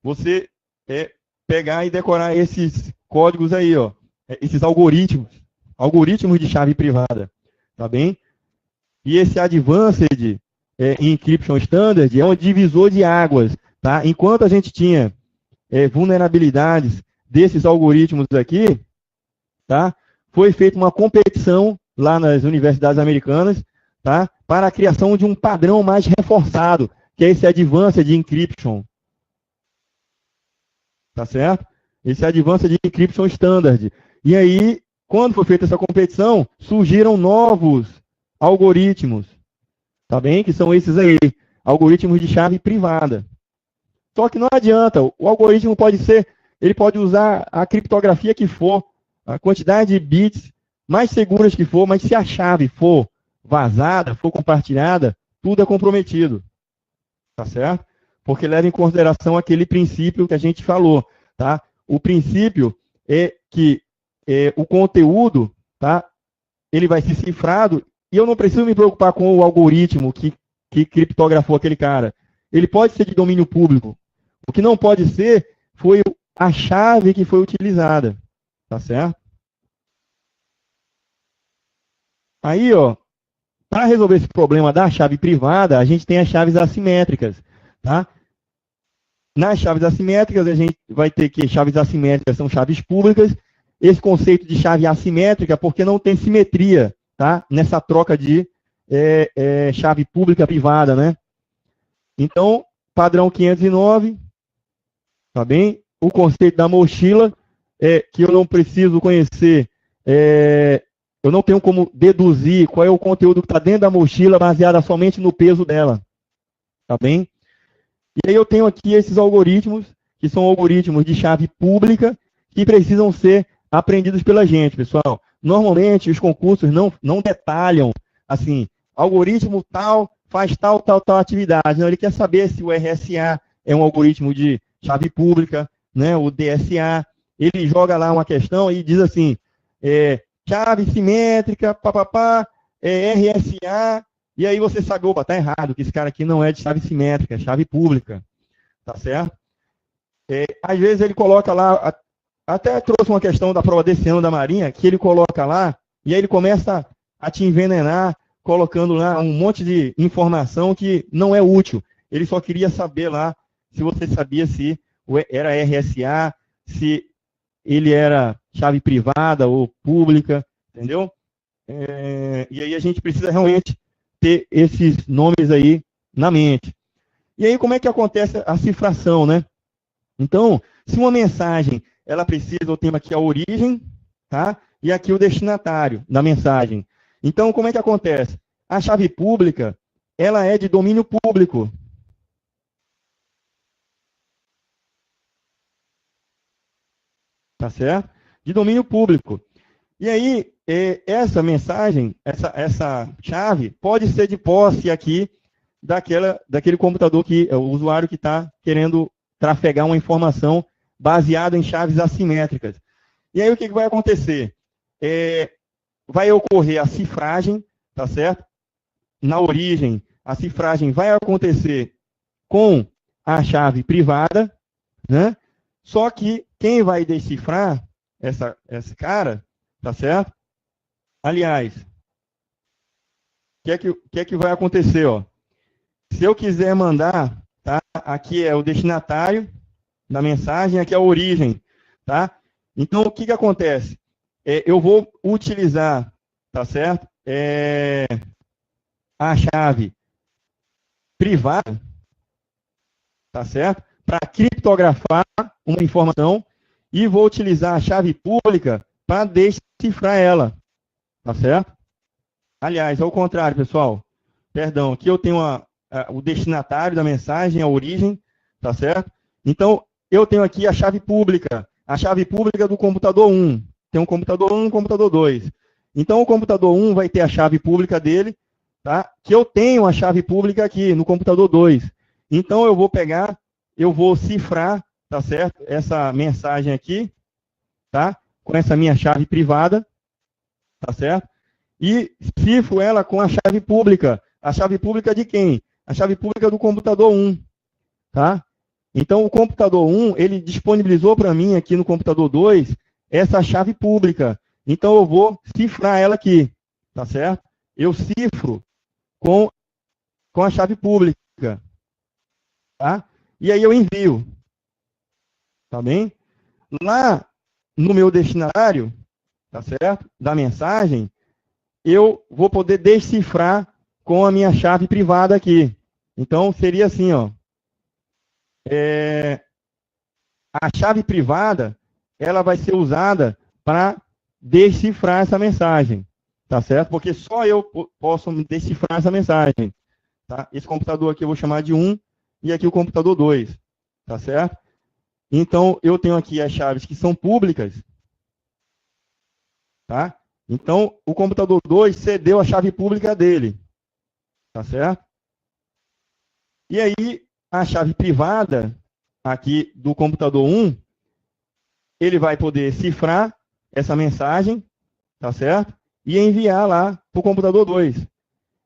você pegar e decorar esses códigos aí, ó, esses algoritmos de chave privada, tá bem? E esse Advanced Encryption Standard é um divisor de águas, tá? Enquanto a gente tinha vulnerabilidades desses algoritmos aqui, tá? Foi feita uma competição lá nas universidades americanas, tá? Para a criação de um padrão mais reforçado, que é esse Advanced Encryption. Tá certo? Esse Advanced Encryption Standard. E aí, quando foi feita essa competição, surgiram novos algoritmos, tá bem? Que são esses aí, algoritmos de chave privada. Só que não adianta, o algoritmo ele pode usar a criptografia que for, a quantidade de bits mais seguras que for, mas se a chave for vazada, for compartilhada, tudo é comprometido. Tá certo? Porque leva em consideração aquele princípio que a gente falou, tá? O princípio é que o conteúdo, tá? Ele vai ser cifrado e eu não preciso me preocupar com o algoritmo que criptografou aquele cara. Ele pode ser de domínio público. O que não pode ser foi a chave que foi utilizada, tá certo? Aí, ó, para resolver esse problema da chave privada, a gente tem as chaves assimétricas, tá? Nas chaves assimétricas, a gente vai ter que chaves assimétricas são chaves públicas. Esse conceito de chave assimétrica, porque não tem simetria, tá? Nessa troca de chave pública privada, né? Então, padrão 509, Tá bem? O conceito da mochila é que eu não preciso conhecer, eu não tenho como deduzir qual é o conteúdo que está dentro da mochila baseada somente no peso dela. Tá bem? E aí eu tenho aqui esses algoritmos, que são algoritmos de chave pública, que precisam ser aprendidos pela gente, pessoal. Normalmente, os concursos não detalham, assim, algoritmo tal, faz tal atividade. Não, ele quer saber se o RSA é um algoritmo de chave pública, né, o DSA. Ele joga lá uma questão e diz assim, chave simétrica, papapá, RSA, e aí você sabe, opa, tá errado, que esse cara aqui não é de chave simétrica, é chave pública, tá certo? Às vezes ele coloca lá, até trouxe uma questão da prova desse ano da Marinha, que ele coloca lá, e aí ele começa a te envenenar, colocando lá um monte de informação que não é útil. Ele só queria saber lá se você sabia se era RSA, se ele era chave privada ou pública, entendeu? E aí a gente precisa realmente ter esses nomes aí na mente. E aí como é que acontece a cifração, né? Então, se uma mensagem, ela precisa, eu tenho aqui a origem, tá? E aqui o destinatário da mensagem. Então, como é que acontece? A chave pública, ela é de domínio público. Tá certo? De domínio público. E aí, essa mensagem, essa chave, pode ser de posse aqui daquele computador que o usuário que está querendo trafegar uma informação baseada em chaves assimétricas. E aí o que vai acontecer? Vai ocorrer a cifragem, tá certo? Na origem, a cifragem vai acontecer com a chave privada, né? Só que quem vai decifrar esse cara, tá certo? Aliás, o que é que vai acontecer, ó? Se eu quiser mandar, tá? Aqui é o destinatário da mensagem, aqui é a origem, tá? Então, o que acontece? Eu vou utilizar, tá certo? A chave privada, tá certo? Para criptografar uma informação e vou utilizar a chave pública para decifrar ela, tá certo? Aliás, ao contrário, pessoal. Perdão, aqui eu tenho o destinatário da mensagem, a origem, tá certo? Então, eu tenho aqui a chave pública do computador 1. Tem um computador 1 e um computador 2. Então, o computador 1 vai ter a chave pública dele, tá? Que eu tenho a chave pública aqui no computador 2. Então, eu vou pegar, eu vou cifrar, tá certo? Essa mensagem aqui, tá? Com essa minha chave privada, tá certo? E cifro ela com a chave pública. A chave pública de quem? A chave pública do computador 1, tá? Então, o computador 1, ele disponibilizou para mim aqui no computador 2 essa chave pública. Então, eu vou cifrar ela aqui, tá certo? Eu cifro com a chave pública, tá? E aí eu envio, tá bem? Lá no meu destinatário, tá certo? Da mensagem, eu vou poder decifrar com a minha chave privada aqui. Então, seria assim, ó. A chave privada, ela vai ser usada para decifrar essa mensagem, tá certo? Porque só eu posso decifrar essa mensagem, tá? Esse computador aqui eu vou chamar de 1 e aqui o computador 2, tá certo? Então, eu tenho aqui as chaves que são públicas, tá? Então, o computador 2 cedeu a chave pública dele, tá certo? E aí, a chave privada aqui do computador 1, ele vai poder cifrar essa mensagem, tá certo? E enviar lá para o computador 2.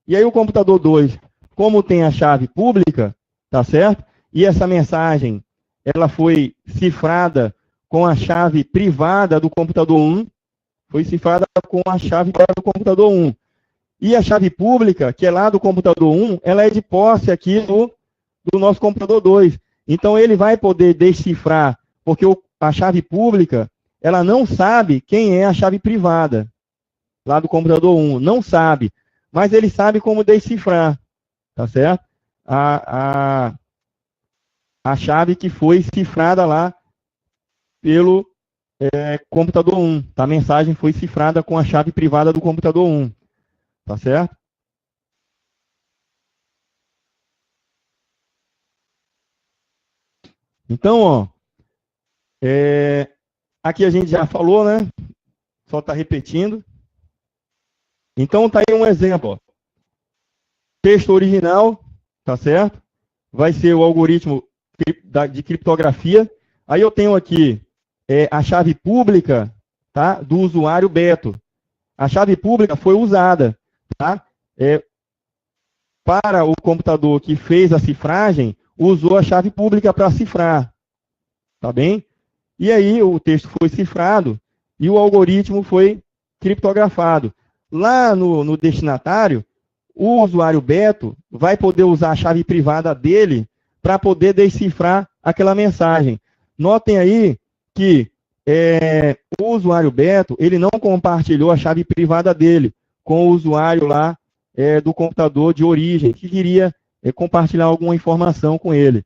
E aí o computador 2, como tem a chave pública, tá certo? E essa mensagem, ela foi cifrada com a chave privada do computador 1, foi cifrada com a chave do computador 1. E a chave pública, que é lá do computador 1, ela é de posse aqui do nosso computador 2. Então, ele vai poder decifrar, porque a chave pública, ela não sabe quem é a chave privada, lá do computador 1, não sabe, mas ele sabe como decifrar, tá certo? a chave que foi cifrada lá pelo computador 1. A mensagem foi cifrada com a chave privada do computador 1. Tá certo? Então, ó, aqui a gente já falou, né? Só está repetindo. Então, tá aí um exemplo. Ó. Texto original, tá certo? Vai ser o algoritmo de criptografia. Aí eu tenho aqui a chave pública, tá? Do usuário Beto. A chave pública foi usada, tá? Para o computador que fez a cifragem, usou a chave pública para cifrar, tá bem? E aí o texto foi cifrado e o algoritmo foi criptografado. Lá no destinatário, o usuário Beto vai poder usar a chave privada dele para poder decifrar aquela mensagem. Notem aí que o usuário Beto, ele não compartilhou a chave privada dele com o usuário lá do computador de origem, que queria compartilhar alguma informação com ele.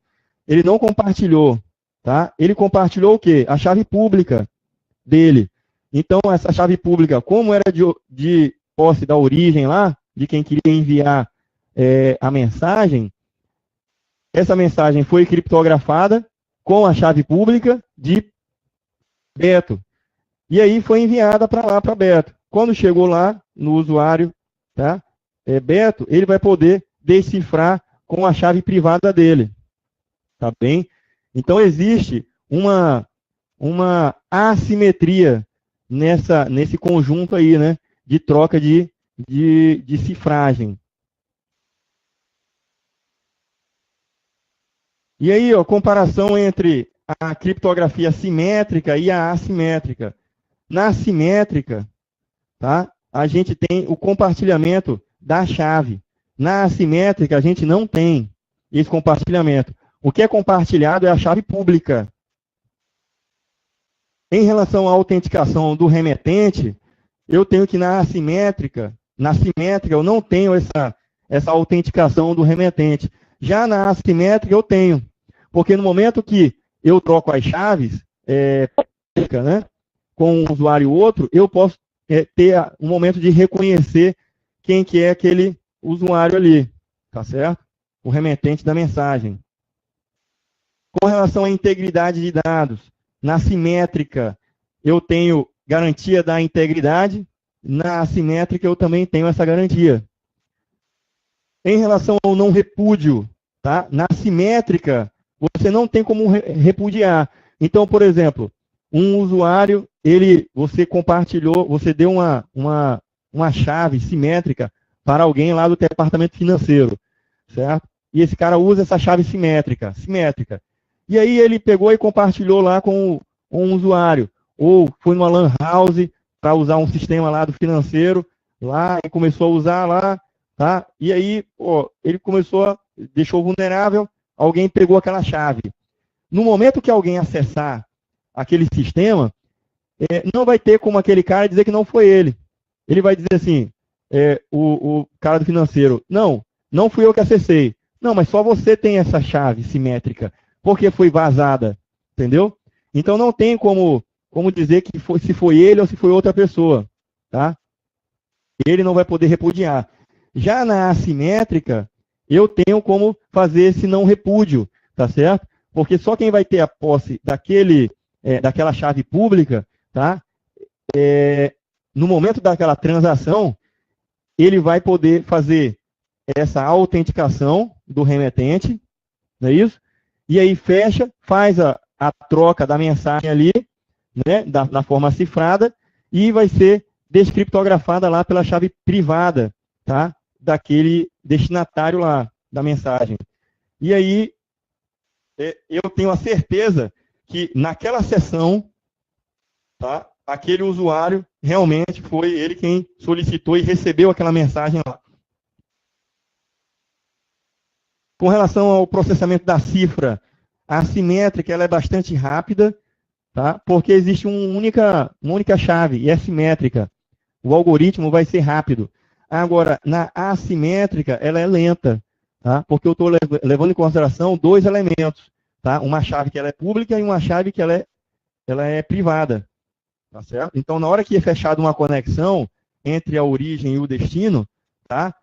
Ele não compartilhou, tá? Ele compartilhou o quê? A chave pública dele. Então, essa chave pública, como era de posse da origem lá, de quem queria enviar a mensagem, essa mensagem foi criptografada com a chave pública de Beto. E aí foi enviada para lá, para Beto. Quando chegou lá no usuário, tá? Beto, ele vai poder decifrar com a chave privada dele. Tá bem? Então, existe uma assimetria nesse conjunto aí, né? De troca de cifragem. E aí, ó, comparação entre a criptografia simétrica e a assimétrica. Na assimétrica, tá? A gente tem o compartilhamento da chave. Na assimétrica, a gente não tem esse compartilhamento. O que é compartilhado é a chave pública. Em relação à autenticação do remetente, eu tenho que na simétrica eu não tenho essa autenticação do remetente. Já na assimétrica eu tenho, porque no momento que eu troco as chaves, né, com um usuário e outro, eu posso ter um momento de reconhecer quem que é aquele usuário ali, tá certo? O remetente da mensagem. Com relação à integridade de dados, na simétrica eu tenho garantia da integridade, na assimétrica eu também tenho essa garantia. Em relação ao não repúdio, tá? Na simétrica você não tem como repudiar. Então, por exemplo, um usuário, você compartilhou, você deu uma chave simétrica para alguém lá do departamento financeiro, certo? E esse cara usa essa chave simétrica. E aí ele pegou e compartilhou lá com um usuário, ou foi numa LAN house para usar um sistema lá do financeiro, lá e começou a usar lá, tá? E aí, ele deixou vulnerável, alguém pegou aquela chave. No momento que alguém acessar aquele sistema, não vai ter como aquele cara dizer que não foi ele. Ele vai dizer assim, o cara do financeiro, não fui eu que acessei. Não, mas só você tem essa chave simétrica, porque foi vazada, entendeu? Então não tem como dizer que se foi ele ou se foi outra pessoa, tá? Ele não vai poder repudiar. Já na assimétrica, eu tenho como fazer esse não repúdio, tá certo? Porque só quem vai ter a posse daquela chave pública, tá? No momento daquela transação, ele vai poder fazer essa autenticação do remetente, não é isso? E aí faz a troca da mensagem ali, né, da forma cifrada, e vai ser descriptografada lá pela chave privada, tá? Daquele destinatário lá, da mensagem. E aí, eu tenho a certeza que naquela sessão, tá, aquele usuário realmente foi ele quem solicitou e recebeu aquela mensagem lá. Com relação ao processamento da cifra, a assimétrica ela é bastante rápida, tá? Porque existe uma única chave, e é simétrica. O algoritmo vai ser rápido. Agora, na assimétrica, ela é lenta, tá? Porque eu estou levando em consideração dois elementos. tá? Uma chave que ela é pública e uma chave que ela é privada, tá certo? Então, na hora que é fechada uma conexão entre a origem e o destino, tá?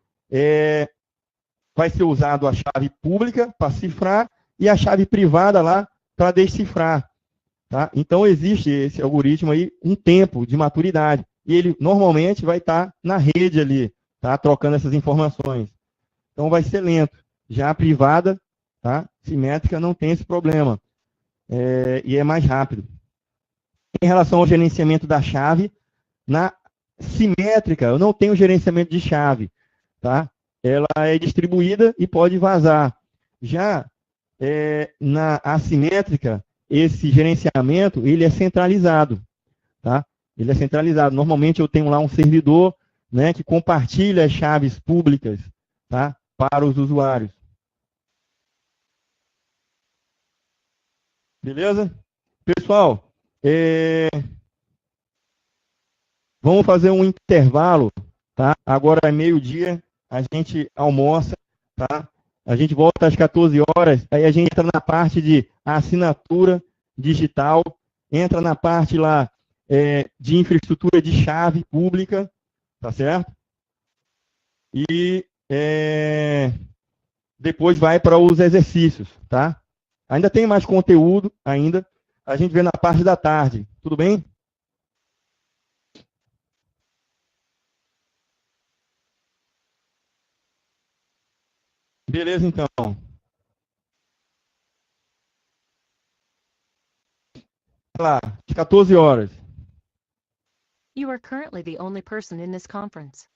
Vai ser usado a chave pública para cifrar e a chave privada lá para decifrar, tá? Então, existe esse algoritmo aí um tempo de maturidade e ele normalmente vai estar na rede ali, tá? Trocando essas informações. Então, vai ser lento. Já a privada, tá? Simétrica, não tem esse problema. E é mais rápido. Em relação ao gerenciamento da chave, na simétrica, eu não tenho gerenciamento de chave, tá? Ela é distribuída e pode vazar. Já na assimétrica, esse gerenciamento, ele é centralizado, tá? Ele é centralizado. Normalmente eu tenho lá um servidor, né, que compartilha as chaves públicas, tá, para os usuários. Beleza? Pessoal, vamos fazer um intervalo, tá? Agora é meio-dia, a gente almoça, tá? A gente volta às 14 horas, aí a gente entra na parte de assinatura digital, entra na parte lá de infraestrutura de chave pública, tá certo? E depois vai para os exercícios, tá? Ainda tem mais conteúdo, ainda. A gente vê na parte da tarde, tudo bem? Beleza, então. Lá, às 14 horas. You are currently the only person in this conference.